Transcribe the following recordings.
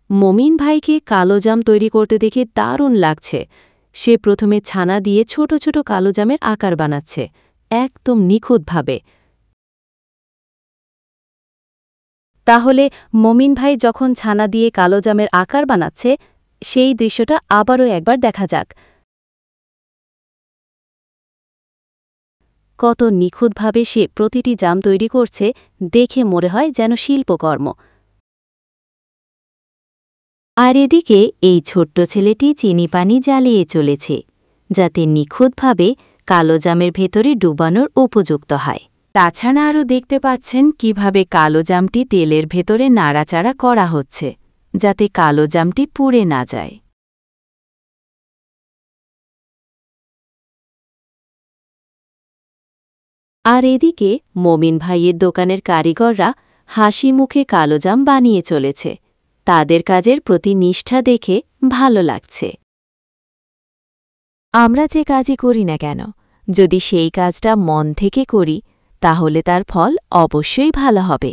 মমিন ভাইকে কালোজাম তৈরি করতে দেখে দারুণ লাগছে। সে প্রথমে ছানা দিয়ে ছোট ছোট কালোজামের আকার বানাচ্ছে, একদম নিখুঁতভাবে। তাহলে মমিন ভাই যখন ছানা দিয়ে কালোজামের আকার বানাচ্ছে, সেই দৃশ্যটা আবারও একবার দেখা যাক। কত নিখুঁতভাবে সে প্রতিটি জাম তৈরি করছে, দেখে মনে হয় যেন শিল্পকর্ম। আর এদিকে এই ছোট্ট ছেলেটি চিনি পানি জ্বালিয়ে চলেছে, যাতে নিখুঁতভাবে কালোজামের ভেতরে ডুবানোর উপযুক্ত হয়। তাছাড়া আরও দেখতে পাচ্ছেন কিভাবে কালোজামটি তেলের ভেতরে নাড়াচাড়া করা হচ্ছে, যাতে কালোজামটি পুড়ে না যায়। আর এদিকে মমিন ভাইয়ের দোকানের কারিগররা হাসি মুখে কালোজাম বানিয়ে চলেছে। তাদের কাজের প্রতি নিষ্ঠা দেখে ভালো লাগছে। আমরা যে কাজই করি না কেন, যদি সেই কাজটা মন থেকে করি, তাহলে তার ফল অবশ্যই ভালো হবে।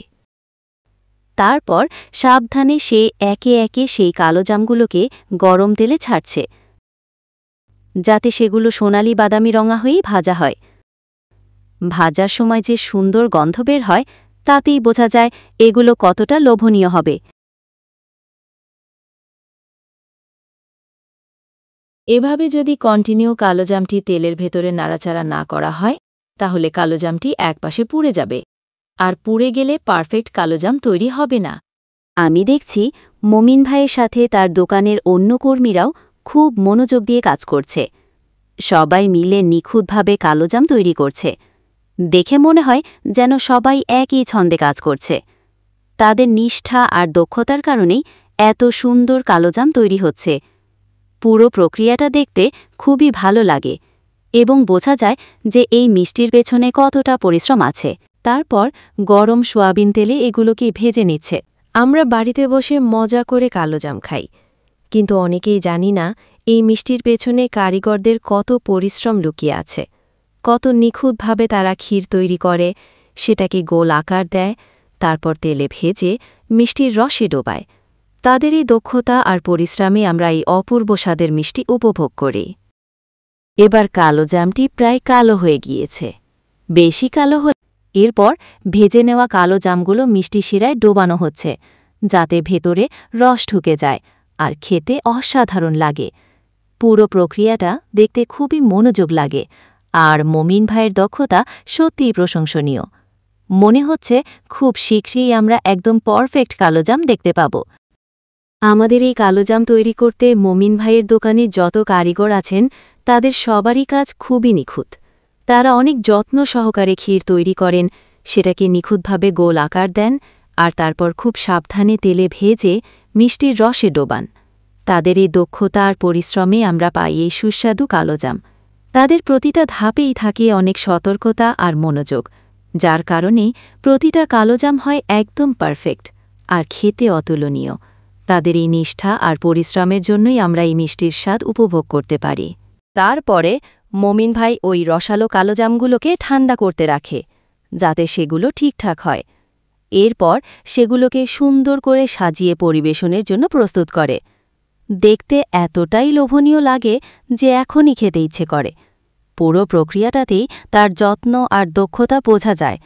তারপর সাবধানে সে একে একে সেই কালোজামগুলোকে গরম তেলে ছাড়ছে, যাতে সেগুলো সোনালি বাদামি রঙা হয়েই ভাজা হয়। ভাজার সময় যে সুন্দর গন্ধ বের হয়, তাতেই বোঝা যায় এগুলো কতটা লোভনীয় হবে। এভাবে যদি কন্টিনিউ কালোজামটি তেলের ভেতরে নাড়াচাড়া না করা হয়, তাহলে কালোজামটি একপাশে পুড়ে যাবে, আর পুড়ে গেলে পারফেক্ট কালোজাম তৈরি হবে না। আমি দেখছি মমিন ভাইয়ের সাথে তার দোকানের অন্য কর্মীরাও খুব মনোযোগ দিয়ে কাজ করছে। সবাই মিলে নিখুঁতভাবে কালোজাম তৈরি করছে। দেখে মনে হয় যেন সবাই একই ছন্দে কাজ করছে। তাদের নিষ্ঠা আর দক্ষতার কারণেই এত সুন্দর কালোজাম তৈরি হচ্ছে। পুরো প্রক্রিয়াটা দেখতে খুবই ভালো লাগে এবং বোঝা যায় যে এই মিষ্টির পেছনে কতটা পরিশ্রম আছে। তারপর গরম সোয়াবিন তেলে এগুলোকে ভেজে নিচ্ছে। আমরা বাড়িতে বসে মজা করে কালোজাম খাই, কিন্তু অনেকেই জানি না এই মিষ্টির পেছনে কারিগরদের কত পরিশ্রম লুকিয়ে আছে, কত নিখুঁতভাবে তারা ক্ষীর তৈরি করে, সেটাকে গোল আকার দেয়, তারপর তেলে ভেজে মিষ্টির রসে ডোবায়। তাদের এই দক্ষতা আর পরিশ্রমে আমরা এই অপূর্ব স্বাদের মিষ্টি উপভোগ করি। এবার কালোজামটি প্রায় কালো হয়ে গিয়েছে, বেশি কালো হলে এরপর ভেজে নেওয়া কালো জামগুলো মিষ্টি শিরায় ডোবানো হচ্ছে, যাতে ভেতরে রস ঢুকে যায় আর খেতে অসাধারণ লাগে। পুরো প্রক্রিয়াটা দেখতে খুবই মনোযোগ লাগে, আর মমিন ভাইয়ের দক্ষতা সত্যিই প্রশংসনীয়। মনে হচ্ছে খুব শীঘ্রই আমরা একদম পারফেক্ট কালোজাম দেখতে পাব। আমাদের এই কালোজাম তৈরি করতে মমিন ভাইয়ের দোকানে যত কারিগর আছেন, তাদের সবারই কাজ খুবই নিখুঁত। তারা অনেক যত্ন সহকারে ক্ষীর তৈরি করেন, সেটাকে নিখুঁতভাবে গোল আকার দেন, আর তারপর খুব সাবধানে তেলে ভেজে মিষ্টির রসে ডোবান। তাদের এই দক্ষতা আর পরিশ্রমে আমরা পাই এই সুস্বাদু কালোজাম। তাদের প্রতিটা ধাপেই থাকে অনেক সতর্কতা আর মনোযোগ, যার কারণে প্রতিটা কালোজাম হয় একদম পারফেক্ট আর খেতে অতুলনীয়। তাদের এই নিষ্ঠা আর পরিশ্রমের জন্যই আমরা এই মিষ্টির স্বাদ উপভোগ করতে পারি। তারপরে মমিন ভাই ওই রসালো কালোজামগুলোকে ঠান্ডা করতে রাখে, যাতে সেগুলো ঠিকঠাক হয়। এরপর সেগুলোকে সুন্দর করে সাজিয়ে পরিবেশনের জন্য প্রস্তুত করে। দেখতে এতটাই লোভনীয় লাগে যে এখনই খেতে ইচ্ছে করে। পুরো প্রক্রিয়াটাতেই তার যত্ন আর দক্ষতা বোঝা যায়।